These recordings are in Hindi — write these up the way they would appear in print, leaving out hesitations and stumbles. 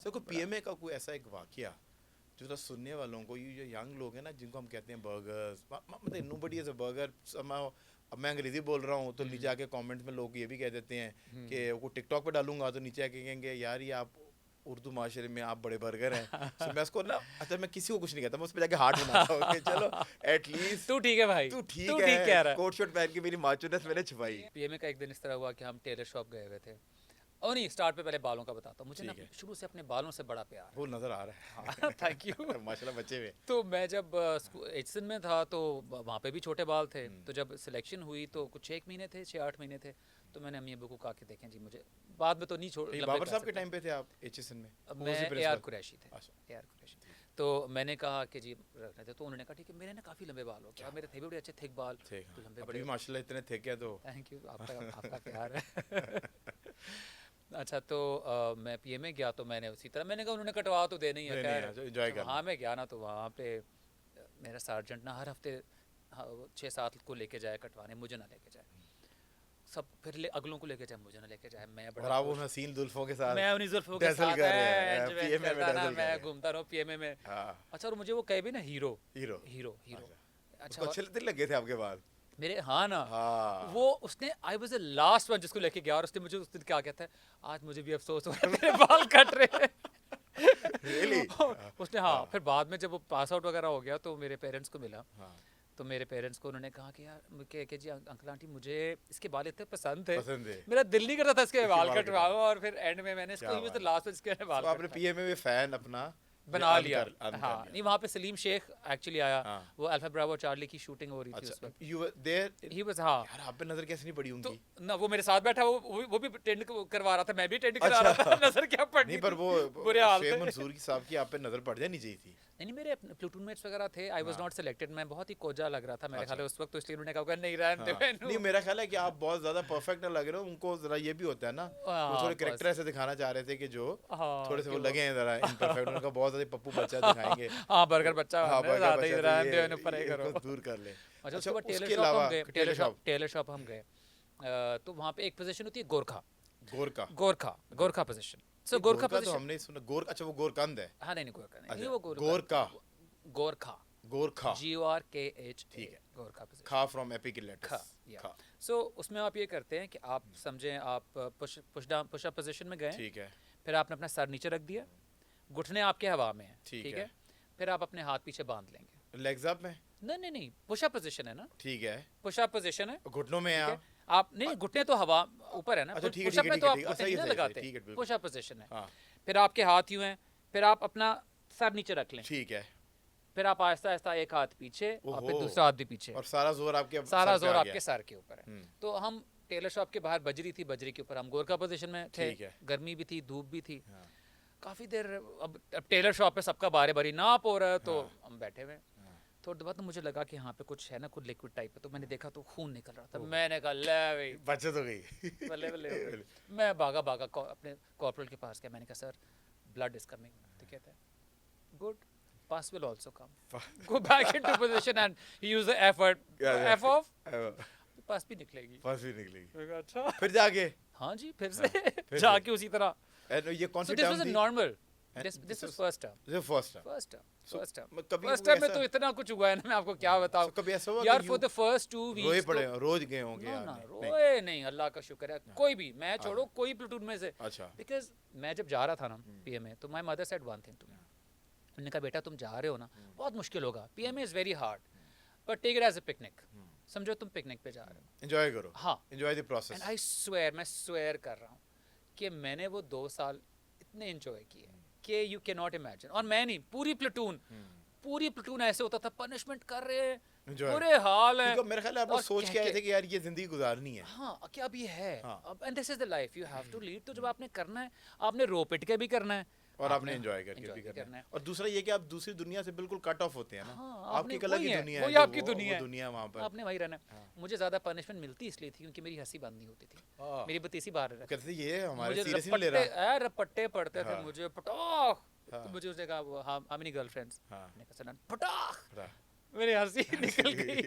सर कोई पीएमए का कोई ऐसा एक वाकया जो तो सुनने वालों को, ये जो यंग लोग हैं ना जिनको हम कहते हैं बर्गर्स, मतलब नोबडी इज अ बर्गर, अब मैं अंग्रेजी बोल रहा हूँ तो नीचे आके कमेंट्स में लोग ये भी कह देते हैं कि वो टिकटॉक पे डालूंगा तो नीचे आके कहेंगे यार ये आप उर्दू माशरे में आप बड़े बर्गर हैं। सो मैं उसको ना, अच्छा मैं किसी को कुछ नहीं कहता, मैं उस पर जाके हार्ट बनाता हूँ कि चलो एटलीस्ट तू ठीक है भाई, तू तू ठीक ठीक कह है। रहा है। कोट शर्ट पहन के मेरी माचोनेस मैंने छुपाई। पीएमए का एक दिन इस तरह हुआ कि हम टेलर शॉप गए हुए थे। और नहीं, स्टार्ट पे पहले बालों का बताता हूँ। मुझे ना ठीक है। शुरू से अपने बालों से बड़ा प्यार वो नजर आ रहा है। हाँ, थैंक यू। है। माशाल्लाह बच्चे हुए। तो मैं जब एचसन में था तो वहाँ पे भी छोटे बाल थे। तो जब सिलेक्शन हुई तो कुछ 1 महीने थे, 6-8 महीने थे। तो मैंने अम्मी अब्बू को कहा कि देखें जी मुझे बाद में तो नहीं छोड़ ये लंबे बाबर कर साहब के सकता। टाइम पे थे आप एचएसएन में? अब Who मैं was the uh principal? R Qureshi थे। अच्छा। A R Qureshi. तो मैंने कहा कि जी रखने थे। तो उन्होंने कहा ठीक है। मेरे ना काफ़ी लंबे बाल हो गए, मेरे थे भी बड़े अच्छे थिक बाल, ठीक, तो हाँ। लंबे अभी बड़े। माशाल्लाह इतने थे क्या तो। थैंक यू, आपका प्यार है। अच्छा तो मैं पीएमए गया तो मैंने उसी तरह मैंने कहा उन्होंने कटवा तो देना ही है। नहीं, खैर नहीं, enjoy जब करना। वहाँ मैं गया ना तो वहाँ पे मेरा सार्जेंट ना हर हफ्ते 6-7 को लेके जाए कटवाने, मुझे ना लेके जाए। सब फिर अगलों को लेके जाए, मुझे ना लेके जाए। मैं और बड़ा आप उन खुश, हसीन जुल्फों के साथ मैं उन्हीं जुल्फों के dazzle साथ कर रहे हैं, एंजॉय PMA में करता ना, dazzle कर रहे मैं हैं। घूमता रहूँ पीएमए में। हाँ, अच्छा और मुझे वो कहे भी ना हीरो हीरो। Hero hero. अच्छा, अच्छा उसको अच्छे दिन लगे थे आपके बाद। मेरे, हाँ ना, हाँ। वो उसने I was the last one जिसको लेके गया। और उसने मुझे उस दिन क्या कहता है, आज मुझे भी अफसोस हो रहा है मेरे बाल कट रहे हैं। Really? उसने, हाँ, फिर बाद में जब वो पास आउट वगैरह हो गया तो मेरे पेरेंट्स को मिला। हाँ, तो मेरे पेरेंट्स को उन्होंने कहा कि यार कि जी अंकल आंटी मुझे इसके बाल इतने पसंद थे, पसंद है। मेरा दिल नहीं करता था इसके इसके बाल बाल कटवाऊं। और फिर एंड में मैंने इसको, क्या ही वाज द बात है। लास्ट वन जिसके मैंने बाल तो आपने कटवाए। पीएमए में फैन अपना बना लिया। अर्न हाँ, कर नहीं लिया। वहाँ पे सलीम शेख एक्चुअली आया। हाँ। वो अल्फा ब्रावो चार्ली की शूटिंग हो रही थी उस अच्छा, वक्त। you were there? He was, हाँ। यार आप पे नजर कैसे नहीं पड़ी तो उनकी? ना वो मेरे साथ बैठा, वो भी टेंड करवा रहा था, मैं भी टेंड करा अच्छा। रहा था। नजर क्या पड़नी नहीं पर थी, वो बुरे हाल शेख थे। मंसूर की साहब की आप पे नजर पड़ जानी चाहिए थी। नहीं मेरे प्लूटून मेट्स वगैरह थे। आई वाज हाँ। Not selected. मैं बहुत ही कोजा लग रहा था मेरे अच्छा। ख्याल है उस वक्त, तो इसलिए उन्होंने कहा नहीं रहने दे हाँ। मैनू। नहीं मेरा ख्याल है कि आप बहुत ज्यादा परफेक्ट ना लग रहे हो, उनको जरा ये भी होता है ना, वो हाँ, थोड़े बस। करेक्टर ऐसे दिखाना चाह रहे थे कि जो हाँ, थोड़े से कि वो लगे हैं जरा इम्परफेक्ट, उनका बहुत ज्यादा पप्पू बच्चा दिखाएंगे। हाँ, बर्गर बच्चा हाँ, बनना है, बर्गर ज्यादा ही बच्चा, तो रहने दो, ये इन्हें परे करो। इसको दूर कर ले। अच्छा उसके बाद टेलर उसके शॉप हम अलावा गए। टेलर टेलर शॉप हम गए। तो वहाँ पे एक पोजीशन होती है गोरखा। गोरका। गोरखा पोजीशन। सो ये गोरखा गोरका तो पोजीशन, हमने सुना, गोर, अच्छा वो गोरकंद है। हाँ नहीं गोरखा नहीं, अच्छा, वो गोरका। गोरखा, गोरखा। GORKH। ठीक है। गोरखा पोजीशन। खा फ्रॉम एपिक लेटस। खा, या। खा। सो उसमें आप ये करते हैं कि आप समझें आप पुश अप पोजीशन में गए, ठीक है। फिर आपने अपना सर नीचे रख दिया, घुटने आपके हवा में हैं, ठीक ठीक है। है। फिर आप अपने हाथ पीछे बांध लेंगे। लेग्स अप में? नहीं पुशअप पोजीशन है ना, ठीक है। पुशअप पोजीशन है। घुटनों में ठीक आप? है। आप नहीं, घुटने तो हवा ऊपर है ना। अच्छा, ठीक है, पुशअप ठीक है, में तो आप ठीक है, घुटने सही, नहीं सही, लगाते, ठीक है, बिल्कुल। पुशअप पोजीशन है। हाँ। फिर आपके हाथ यूं हैं, फिर आप अपना सर नीचे रख लें, ठीक है। फिर आप आहिस्ता आहिस्ता एक हाथ पीछे और फिर ओहो। दूसरा हाथ भी पीछे, और सारा जोर आपके सारा सर पे जोर आ आपके गया। सर के ऊपर है। तो हम टेलर शॉप के बाहर बजरी थी, बजरी के ऊपर हम गोरखा पोजीशन में थे। ठीक है। गर्मी भी थी, धूप भी थी। हाँ। काफी देर अब टेलर शॉप पे सबका बारी बारी नाप हो रहा है, तो हम बैठे हुए। थोड़ी देर बाद तो मुझे लगा कि यहाँ पे कुछ है ना, कुछ लिक्विड टाइप है। तो मैंने देखा तो खून निकल रहा था। मैंने कहा ले भाई, बचत हो गई। बल्ले बल्ले हो गई। मैं भागा अपने कॉर्पोरल के पास गया। मैंने कहा सर ब्लड इज कमिंग। तो कहता है good, pass will also come, go back into position and use the effort, F of, pass भी निकलेगी। पास भी निकलेगी। मैंने कहा अच्छा। फिर जाके हाँ जी, फिर से फिर जाके उसी तरह। ये कौन So see this was term a थी? normal. And This this was was- first term. ये first time. First term. So, First term. कभी First कोई term में ऐसा- तो इतना कुछ हुआ है ना, मैं आपको क्या बताऊं। So, कभी ऐसा हुआ यार कि for you the first 2 रोए weeks पड़े तो रोज गए होंगे ना यार? ना नहीं। रोए नहीं, अल्लाह का शुक्र है। कोई भी, मैं छोड़ो, कोई प्लेटून में से। अच्छा। Because मैं जब जा रहा था ना पीएमए, तो my mother said one thing to me. उन्होंने कहा बेटा तुम जा रहे हो ना, बहुत मुश्किल होगा, PMA is very hard, but take it as a picnic. समझो तुम पिकनिक पे जा रहे हो। एंजॉय करो। हाँ। Enjoy the end process. I swear, मैं स्वेयर कर रहा हूँ कि मैंने वो 2 साल इतने एंजॉय किए कि यू कैन नॉट इमेजिन। और मैं नहीं, पूरी प्लेटून ऐसे होता था, पनिशमेंट कर रहे हैं, Enjoy। बुरे हाल है। मेरे ख्याल है आप लोग और सोच कह के आए के- थे कि यार ये जिंदगी गुजारनी है। हाँ कि अब ये है, हाँ। अब and this is the life you have to lead. तो जब आपने करना है, आपने रो पिट के भी करना है और आपने एंजॉय करके enjoy भी भी करना है। और दूसरा ये कि आप दूसरी दुनिया से बिल्कुल कट ऑफ होते हैं ना। हाँ, आपकी आपने एक अलग ही वही है, दुनिया है, वही जो आपकी वो दुनिया है। दुनिया वहाँ पर। आपने वही रहना है। मुझे ज्यादा पनिशमेंट मिलती इसलिए थी क्योंकि मेरी हंसी बंद नहीं होती थी, हाँ। मेरी बतीसी बाहर रहती कहते थे ये हमारे मुझे सीरियस नहीं ले रहा। रपट्टे पड़ते थे हाँ। मुझे, पटाख। हाँ। तो मुझे उसने कहा हाउ मेनी गर्लफ्रेंड्स, हाँ। मैंने कहा सनन पटाख, रहा। मेरी हंसी निकल गई।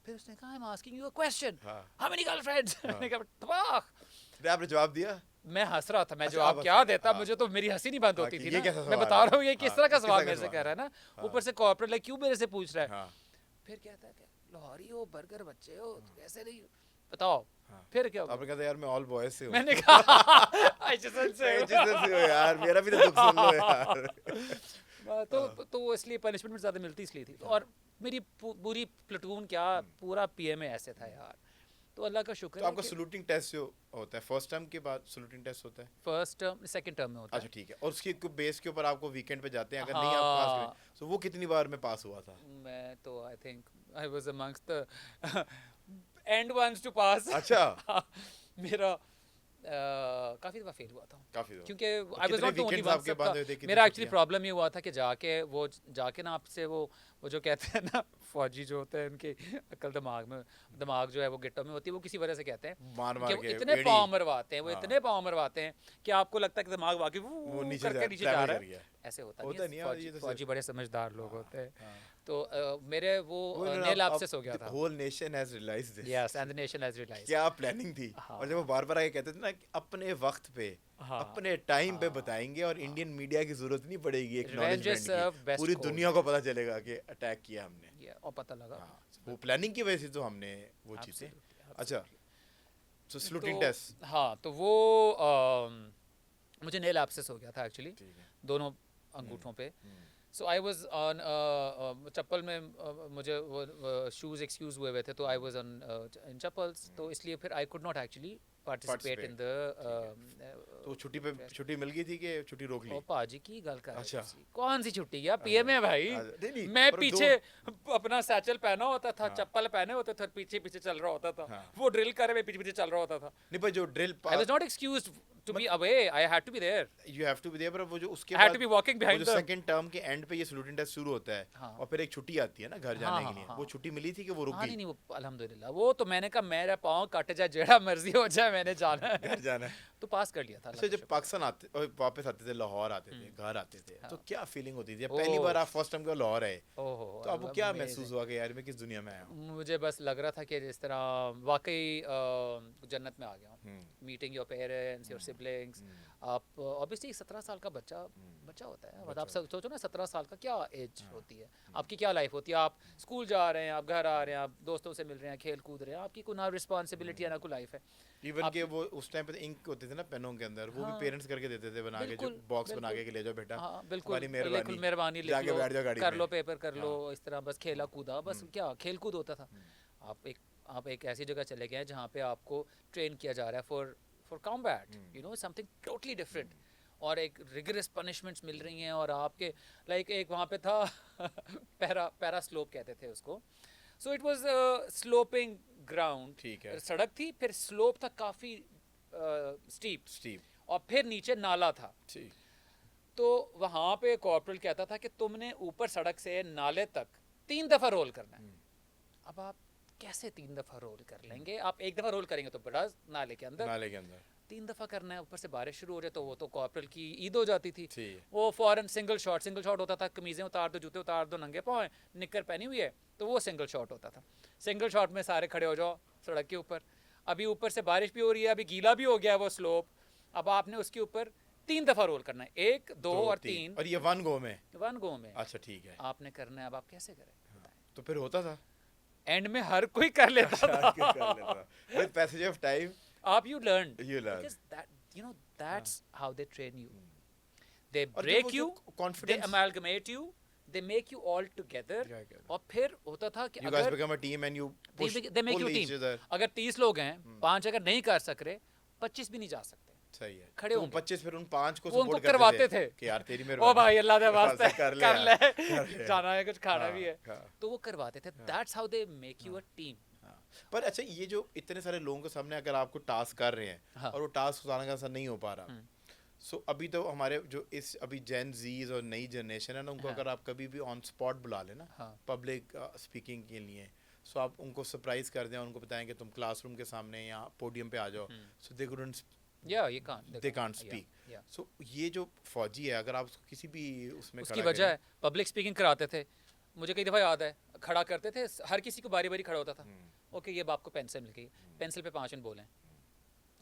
फिर उसने कहा I am asking you a question, हाँ। हाउ मेनी गर्लफ्रेंड्स, मैंने कहा पटाख। फिर आपने जवाब दिया? मैं हंस रहा था, मैं अच्छा, जवाब आप क्या हंस- देता, हाँ। मुझे तो मेरी हंसी नहीं बंद हाँ, होती कि थी ये ना। कैसा मैं सवाल बता है? रहा हूँ ये किस हाँ, तरह का किस सवाल तरह का मेरे से सवाल कह रहा है है? ना, हाँ। ऊपर से कॉर्पोरेट लाइक क्यों मेरे से पूछ रहा है। हाँ, फिर कहता है कि लाहौरी हो, बर्गर बच्चे हो, तो कैसे नहीं बताओ। हाँ। फिर क्या तो हो आपने गया? कहा था यार मैं ऑल बॉयज से हूँ। मैंने कहा एचएसएन से मैं हूँ। जिस तरह से हो यार, मेरा भी तो दुख सुन लो यार। तो वो इसलिए पनिशमेंट भी ज़्यादा मिलती इसलिए थी। और मेरी पूरी प्लेटून क्या, पूरा पीएमए ऐसे था यार। तो अल्लाह का शुक्र तो है आपका कि सलूटिंग टेस्ट जो होता है फर्स्ट टर्म के बाद सलूटिंग टेस्ट होता है? फर्स्ट टर्म सेकंड टर्म में होता अच्छा है। ठीक है, और उसके बेस के ऊपर आपको वीकेंड पे जाते हैं, अगर नहीं आप पास करें हाँ, तो वो कितनी बार में पास हुआ था? मैं तो I think I was amongst the end ones to pass. अच्छा। मेरा काफ़ी दफ़ा फेल हुआ था, काफी दो क्योंकि तो आई वाज कितने not the only weekends one. आपके सबका बंद हुए थे, कितनी मेरा एक्चुअली छुट्टियां? प्रॉब्लम ये हुआ था कि जाके ना आपसे वो जो कहते हैं ना फौजी जो होते हैं उनके अकल दिमाग जो है वो गिट्टों में होती है, वो किसी वजह से कहते हैं मार कि मार वो के इतने एड़ी। पाँव मरवाते हैं, वो हाँ। इतने पाँव मरवाते हैं कि आपको लगता है कि दिमाग वाकई वो नीचे करके नीचे जा ट्रैवल रहा कर है। गया। ऐसे होता होता नहीं नहीं है, है, ये तो फौजी सिर्फ बड़े समझदार लोग हाँ, होते हैं। हाँ। तो मेरे वो वो इन्होंने नेल अब एब्सेस हो गया था। Whole nation has realised this. Yes, and the nation has realised. क्या प्लानिंग थी। हाँ। और जब वो बार बार आके कहते थे ना कि अपने वक्त पे हाँ, अपने टाइम पे हाँ, बताएंगे, और इंडियन मीडिया की जरूरत नहीं पड़ेगी Revenge is एक्नॉलेजमेंट served की, best पूरी course। दुनिया को पता चलेगा कि अटैक किया हमने। ये और पता लगा। हाँ, वो प्लानिंग की वजह से तो हमने वो चीजें। Absolutely, अच्छा, absolutely। तो सलूटिंग तो टेस्ट। हाँ, तो वो मुझे नेल एब्सेस हो गया था एक्चुअली, ठीक है। दोनों अंगूठों पे। सो आई वाज ऑन चप्पल में मुझे वो शूज़ एक्सक्यूज़ हुए थे, तो I was on in chappals, तो इसलिए फिर I could not actually participate in तो छुट्टी पे छुट्टी मिल गई थी कि छुट्टी रोक ली? ओ पाजी की गल कर रहे अच्छा। तुसी। कौन सी छुट्टी है पीएमए भाई। नहीं नहीं, मैं पर पीछे अपना सैचल पहना होता था, हाँ। चप्पल पहने होते थे, पीछे पीछे चल रहा होता था। हाँ। वो ड्रिल करे मैं पीछे पीछे चल रहा होता था। नहीं पर जो drill I was not excused to be away, I had to be there. You have to be there, पर वो जो उसके आई हैड बाद टू बी वॉकिंग वो बिहाइंड जो द। सेकंड टर्म के एंड पे ये सलूटिंग टेस्ट शुरू होता है, हाँ। और फिर एक छुट्टी आती है ना घर जाने हाँ, के लिए, हाँ, वो हाँ। छुट्टी मिली थी कि वो रुक हाँ, गई? नहीं नहीं, वो अल्हम्दुलिल्लाह, वो तो मैंने कहा मेरा पाँव कट जाए, जेड़ा मर्जी हो जाए, मैंने जाना है। घर जाना है। तो पास कर लिया था। अच्छा, जब पाकिस्तान आते और वापस आते थे, लाहौर आते थे, घर आते थे, तो हाँ। क्या फीलिंग होती थी? जब पहली बार आप फर्स्ट टाइम को लाहौर आए, ओहो, तो आपको क्या महसूस हुआ कि यार मैं किस दुनिया में आया हूँ? मुझे बस लग रहा था कि जिस तरह वाकई जन्नत में आ गया हूँ। Meeting your parents, your siblings. आप ऑब्वियसली 17 साल का बच्चा होता है, मतलब आप सोचो ना 17 साल का क्या एज होती है, आपकी क्या लाइफ होती है। आप स्कूल जा रहे हैं, आप घर आ रहे हैं, आप दोस्तों से मिल रहे हैं, खेल कूद रहे हैं, आपकी कोई ना रिस्पॉन्सिबिलिटी है ना कोई लाइफ है। इवन के वो उस टाइम पे इंक होते थे ना पेनों के अंदर, वो भी हाँ। पेरेंट्स करके देते थे बना के, जो बिल्कुल, बॉक्स बना बिल्कुल। के ले जाओ बेटा, हाँ तुम्हारी बिल्कुल, मेहरबानी, मेहरबानी लिख जाके लो, बैठ जाओ गाड़ी कर में। लो, पेपर कर लो, हाँ। इस तरह बस खेला कूदा, बस क्या खेल कूद होता था। आप एक ऐसी जगह चले गए जहाँ पे आपको ट्रेन किया जा रहा है for combat, you know, something totally different, और एक रिगरस पनिशमेंट्स मिल रही हैं, और आपके लाइक एक वहाँ पे था पैरा स्लोप कहते थे उसको। So it was sloping ground, ठीक है। सड़क थी, फिर स्लोप था काफ़ी स्टीप, स्टीव। और फिर नीचे नाला था। ठीक। तो वहाँ पे कॉर्पोरल कहता था कि तुमने ऊपर सड़क से नाले तक 3 दफ़ा रोल करना है। अब आप कैसे 3 दफ़ा रोल कर लेंगे? आप एक दफ़ा रोल करेंगे तो बड़ा नाले के अंदर, नाले के अंदर 3 दफ़ा करना है, ऊपर से बारिश शुरू हो जाए तो वो तो कॉर्पोरल की ईद हो जाती थी। ठीक है। वो फॉरन सिंगल शॉट होता था, कमीज़ें उतार दो, जूते उतार दो, नंगे पाँव निक्कर पहनी हुई है, तो वो सिंगल शॉट होता था। सिंगल शॉट में सारे खड़े हो जाओ सड़क के ऊपर। अभी ऊपर से बारिश भी हो रही है, अभी गीला भी हो गया है वो स्लोप, अब आपने उसके ऊपर 3 दफ़ा रोल करना है, 1 2 और 3, और ये वन गो में? 1 गो में अच्छा ठीक है। आपने करना है। अब आप कैसे करें? तो फिर होता था? एंड में हर कोई कर लेता था। कर लेता। With passage of time, आप you learn you learn. because that's how they train you. They और जब break वो you, जो they confidence, amalgamate you, they make you all together, क्या कहते हैं? और फिर होता था कि You guys अगर become a team and you push, they make pull you each team, other. अगर 30 लोग हैं, 5 अगर नहीं कर सक रहे, 25 भी नहीं जा सकते। सही है। खड़े तो होंगे। 25 फिर उन 5 को वो उनको सपोर्ट करते करवाते थे कि यार तेरी ओ मेहरबानी, भाई अल्लाह दे वास्ते कर ले कर यार, ले, कर ले। जाना है, कुछ खाना हाँ, भी है, हाँ, तो वो करवाते थे। That's how they make you a team. हाँ। पर अच्छा, ये जो इतने सारे लोगों के सामने अगर आपको टास्क कर रहे हैं, हाँ। और वो टास्क उतारने का ऐसा नहीं हो पा रहा, सो अभी तो हमारे जो इस अभी जेन जीज और नई जनरेशन है ना, उनको हाँ। अगर आप कभी भी ऑन स्पॉट बुला लेना हाँ। पब्लिक स्पीकिंग के लिए, सो आप उनको सरप्राइज कर दें, उनको बताएं कि तुम क्लासरूम के सामने या पोडियम पे आ जाओ, so they couldn't, you can't, they can't speak. yeah. So ये जो फौजी है, अगर आप उसको किसी भी उसमें उसकी खड़ा वजह करें, है पब्लिक स्पीकिंग कराते थे। मुझे कई दफ़ा याद है, खड़ा करते थे, हर किसी को बारी बारी खड़ा होता था। ओके, ये आपको पेंसिल मिल गई, पेंसिल पे 5 मिनट बोलें।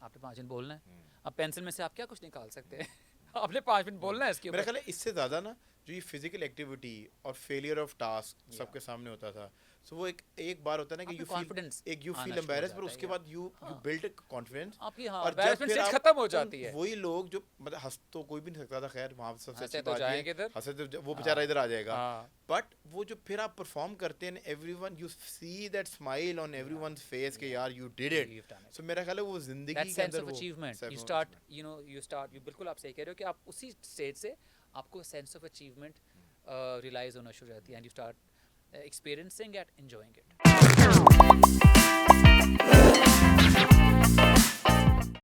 आपने 5 मिनट बोलना है, अब पेंसिल में से आप क्या कुछ निकाल सकते हैं आपने 5 मिनट बोलना है इसके मेरा ऊपर। ख्याल है इससे ज़्यादा ना जो ये फिजिकल एक्टिविटी और फेलियर ऑफ टास्क सबके सामने होता था, सो वो एक बार होता है ना कि आपको यू confidence फील यू आना फील शुरू हो एम्बैरेस, जाता पर है, उसके yeah. बाद यू बिल्ड कॉन्फिडेंस। आपकी हाँ और जब embarrassment फिर stage आप खत्म हो उन जाती है। वही लोग जो मतलब हंस तो कोई भी नहीं सकता था, खैर वहाँ सबसे हंसे अच्छी तो बात ये जाएंगे इधर। हंसे तो वो बेचारा इधर आ जाएगा, हाँ। बट वो जो फिर आप परफॉर्म करते हैं everyone you see that smile on everyone's face के यार you did it, You've done it. सो मेरा ख्याल है वो जिंदगी That के sense अंदर of वो achievement, sense you of start, achievement. you बिल्कुल आप सही कह रहे हो कि आप उसी स्टेज से आपको सेंस ऑफ अचीवमेंट रियलाइज होना शुरू हो जाती है, and you start experiencing and enjoying it.